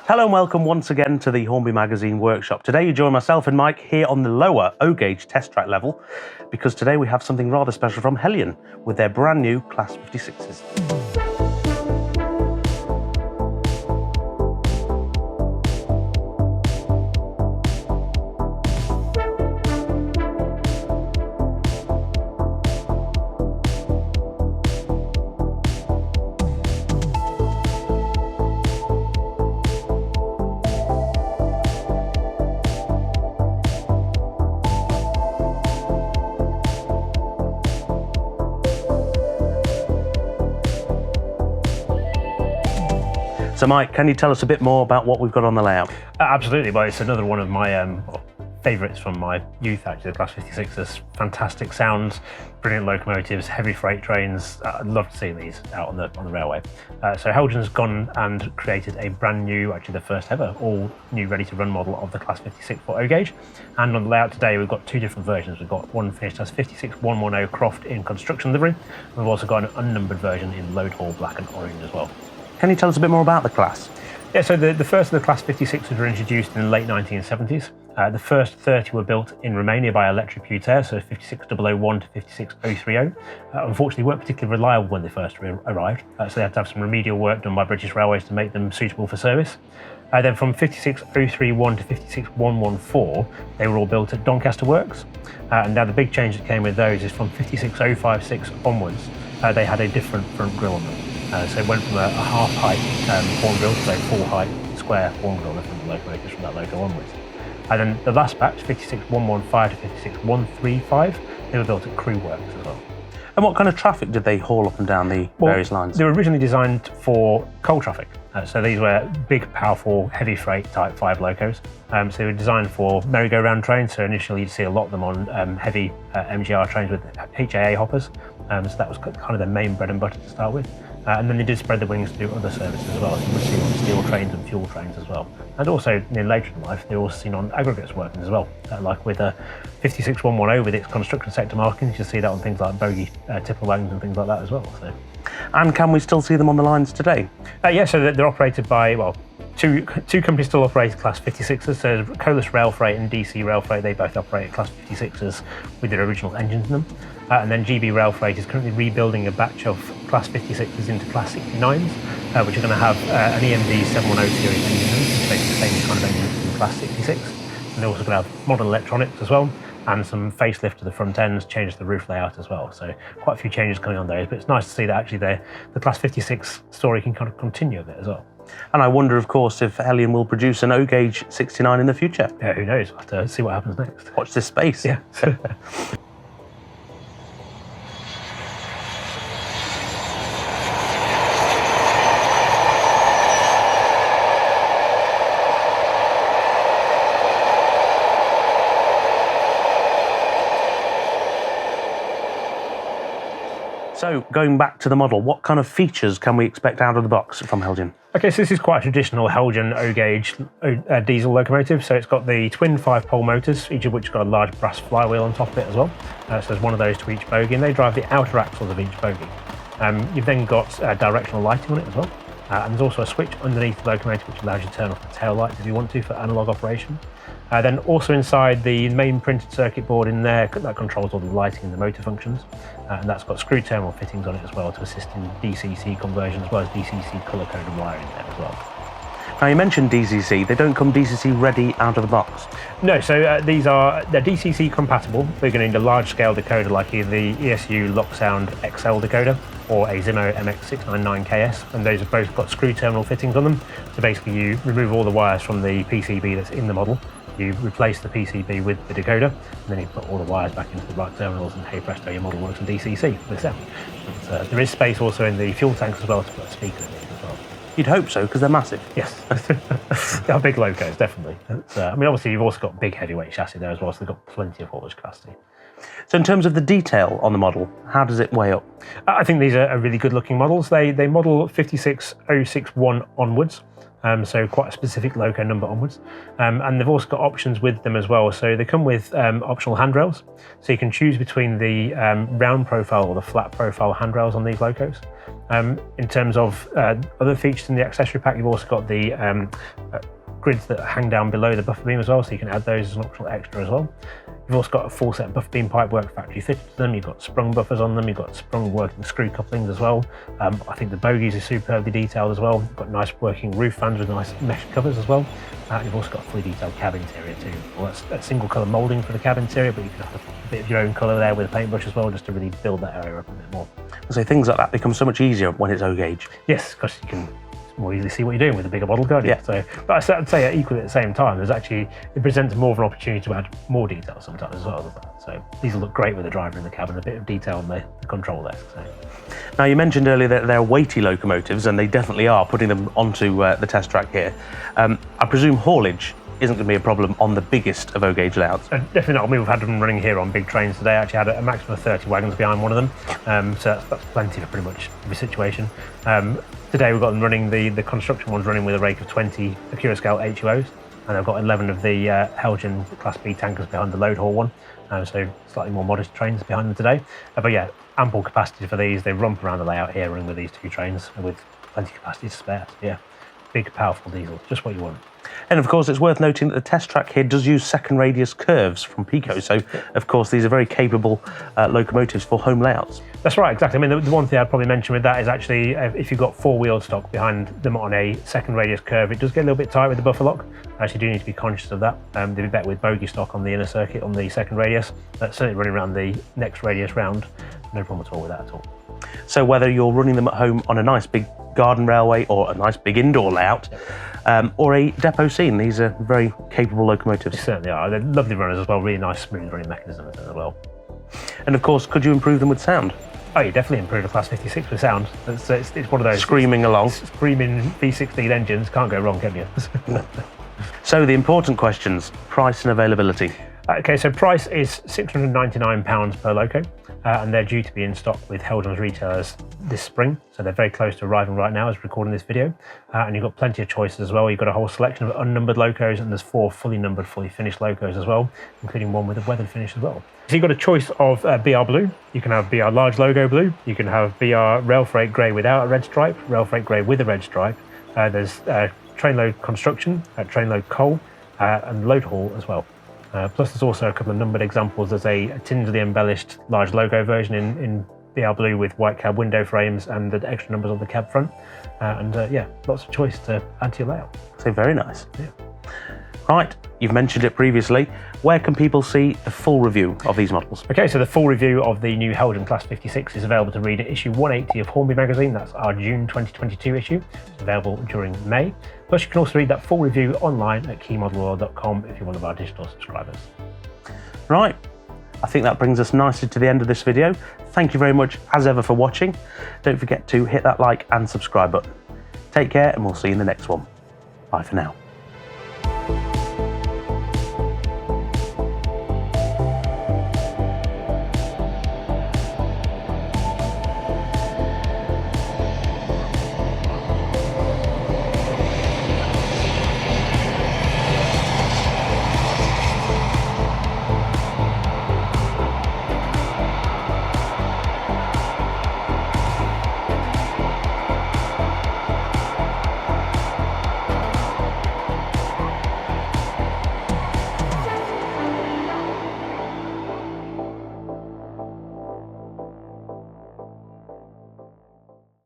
Hello and welcome once again to the Hornby magazine workshop. Today you join myself and Mike here on the lower O-gauge test track level, because today we have something rather special from Heljan with their brand new Class 56s. So Mike, can you tell us a bit more about what we've got on the layout? Absolutely, but it's another one of my favourites from my youth actually, the Class 56s. Fantastic sounds, brilliant locomotives, heavy freight trains. I'd love to see these out on the railway. So Heljan's gone and created a brand new, actually the first ever, all new ready to run model of the Class 56 for O-gauge. And on the layout today we've got two different versions. We've got one finished as 56110 Croft in construction livery. We've also got an unnumbered version in load haul black and orange as well. Can you tell us a bit more about the class? Yeah, so the first of the Class 56s were introduced in the late 1970s. The first 30 were built in Romania by Electroputer, so 56001 to 56030. Unfortunately, weren't particularly reliable when they first arrived, so they had to have some remedial work done by British Railways to make them suitable for service. Then from 56031 to 56114, they were all built at Doncaster Works. And now the big change that came with those is from 56056 onwards, they had a different front grille on them. So it went from a half-height horn grille to a full-height square horn grille from the locomotives from that logo onwards. And then the last batch, 56115 to 56135, they were built at Crew Works as well. And what kind of traffic did they haul up and down the various lines? They were originally designed for coal traffic. So these were big, powerful, heavy freight type 5 locos. So they were designed for merry-go-round trains. So initially you'd see a lot of them on heavy MGR trains with HAA hoppers. So that was kind of their main bread and butter to start with. And then they did spread the wings to do other services as well. So you would see on steel trains and fuel trains as well. And also, later in life, they're also seen on aggregates working as well. Like with 56110 with its construction sector markings, you see that on things like bogie tipper wagons and things like that as well. So. And can we still see them on the lines today? Yeah, so they're operated by, well, two companies still operate Class 56s. So Colas Rail Freight and DC Rail Freight, they both operate Class 56s with their original engines in them. And then GB Rail Freight is currently rebuilding a batch of Class 56s into Class 69s, which are going to have an EMD 710 series engine, which is basically the same kind of engine as the Class 66. And they're also going to have modern electronics as well, and some facelift to the front ends, change to the roof layout as well. So quite a few changes coming on those, but it's nice to see that actually the Class 56 story can kind of continue a bit as well. And I wonder, of course, if Heljan will produce an O-gauge 69 in the future. Yeah, who knows? We'll have to see what happens next. Watch this space. Yeah. So, going back to the model, what kind of features can we expect out of the box from Heljan? Okay, so this is quite a traditional Heljan O-gauge diesel locomotive. So it's got the twin 5-pole motors, each of which has got a large brass flywheel on top of it as well. So there's one of those to each bogie, and they drive the outer axles of each bogie. You've then got directional lighting on it as well. And there's also a switch underneath the locomotive which allows you to turn off the tail lights if you want to for analog operation. Then also inside the main printed circuit board in there, that controls all the lighting and the motor functions. And that's got screw terminal fittings on it as well to assist in DCC conversion, as well as DCC colour-coded wiring there as well. Now you mentioned DCC, they don't come DCC ready out of the box. No, so they're DCC compatible. We're going to need a large-scale decoder like either the ESU Locksound XL decoder or a Zimmo MX699KS, and those have both got screw terminal fittings on them. So basically you remove all the wires from the PCB that's in the model, you replace the PCB with the decoder, and then you put all the wires back into the right terminals, and hey presto, your model works on DCC with sound. But, there is space also in the fuel tanks as well to put a speaker in it as well. You'd hope so, because they're massive. Yes, they are big locos, definitely. I mean, obviously you've also got big heavyweight chassis there as well, so they've got plenty of haulage capacity. So in terms of the detail on the model, how does it weigh up? I think these are really good looking models. They model 56061 onwards. So quite a specific loco number onwards. And they've also got options with them as well. So they come with optional handrails. So you can choose between the round profile or the flat profile handrails on these locos. In terms of other features in the accessory pack, you've also got the grids that hang down below the buffer beam as well. So you can add those as an optional extra as well. You've also got a full set of buffer beam pipework factory fitted to them. You've got sprung buffers on them. You've got sprung working screw couplings as well. I think the bogies are superbly detailed as well. You've got nice working roof fans with nice mesh covers as well. You've also got a fully detailed cab interior too. Well, that's a single colour moulding for the cab interior, but you can have a bit of your own colour there with a paintbrush as well, just to really build that area up a bit more. So things like that become so much easier when it's O gauge. Yes, because you can more easily see what you're doing with a bigger model, can't you? Yeah. So, but I'd say equally at the same time, it presents more of an opportunity to add more detail sometimes as well, doesn't it? So these will look great with the driver in the cabin, a bit of detail on the control desk. So. Now, you mentioned earlier that they're weighty locomotives, and they definitely are, putting them onto the test track here. I presume haulage isn't going to be a problem on the biggest of O-gauge layouts. Definitely not. I mean, we've had them running here on big trains today. I actually had a maximum of 30 wagons behind one of them, so that's plenty for pretty much every situation. Today we've got them running, the construction ones running with a rake of 20 Acura scale HUOs, and I've got 11 of the Heljan Class B tankers behind the load haul one, so slightly more modest trains behind them today. But yeah, ample capacity for these. They romp around the layout here running with these two trains with plenty of capacity to spare. Yeah, big powerful diesel, just what you want. And of course, it's worth noting that the test track here does use second radius curves from Pico. So, of course, these are very capable locomotives for home layouts. That's right, exactly. I mean, the one thing I'd probably mention with that is actually if you've got four-wheeled stock behind them on a second radius curve, it does get a little bit tight with the buffer lock. I actually do need to be conscious of that. They'd be better with bogie stock on the inner circuit on the second radius. That's certainly running around the next radius round. No problem at all with that at all. So whether you're running them at home on a nice big garden railway or a nice big indoor layout, or a depot scene, these are very capable locomotives. They certainly are. They're lovely runners as well, really nice smooth running mechanisms as well. And of course, could you improve them with sound? Oh, you definitely improve a Class 56 with sound. It's one of those... Screaming along. Screaming V16 engines, can't go wrong, can you? So the important questions, price and availability. Okay, so price is £699 per loco, and they're due to be in stock with Heljan's retailers this spring. So they're very close to arriving right now as we're recording this video. And you've got plenty of choices as well. You've got a whole selection of unnumbered locos, and there's 4 fully numbered, fully finished locos as well, including one with a weathered finish as well. So you've got a choice of BR Blue. You can have BR Large Logo Blue. You can have BR Rail Freight Grey without a red stripe, Rail Freight Grey with a red stripe. There's train load construction, train load coal, and load haul as well. Plus there's also a couple of numbered examples. There's a tinsley embellished large logo version in BR Blue with white cab window frames and the extra numbers on the cab front. Yeah, lots of choice to add to your layout. So very nice. Yeah. Right, you've mentioned it previously. Where can people see the full review of these models? Okay, so the full review of the new Heljan Class 56 is available to read at issue 180 of Hornby magazine. That's our June 2022 issue. It's available during May. Plus, you can also read that full review online at keymodelworld.com if you're one of our digital subscribers. Right, I think that brings us nicely to the end of this video. Thank you very much, as ever, for watching. Don't forget to hit that like and subscribe button. Take care, and we'll see you in the next one. Bye for now.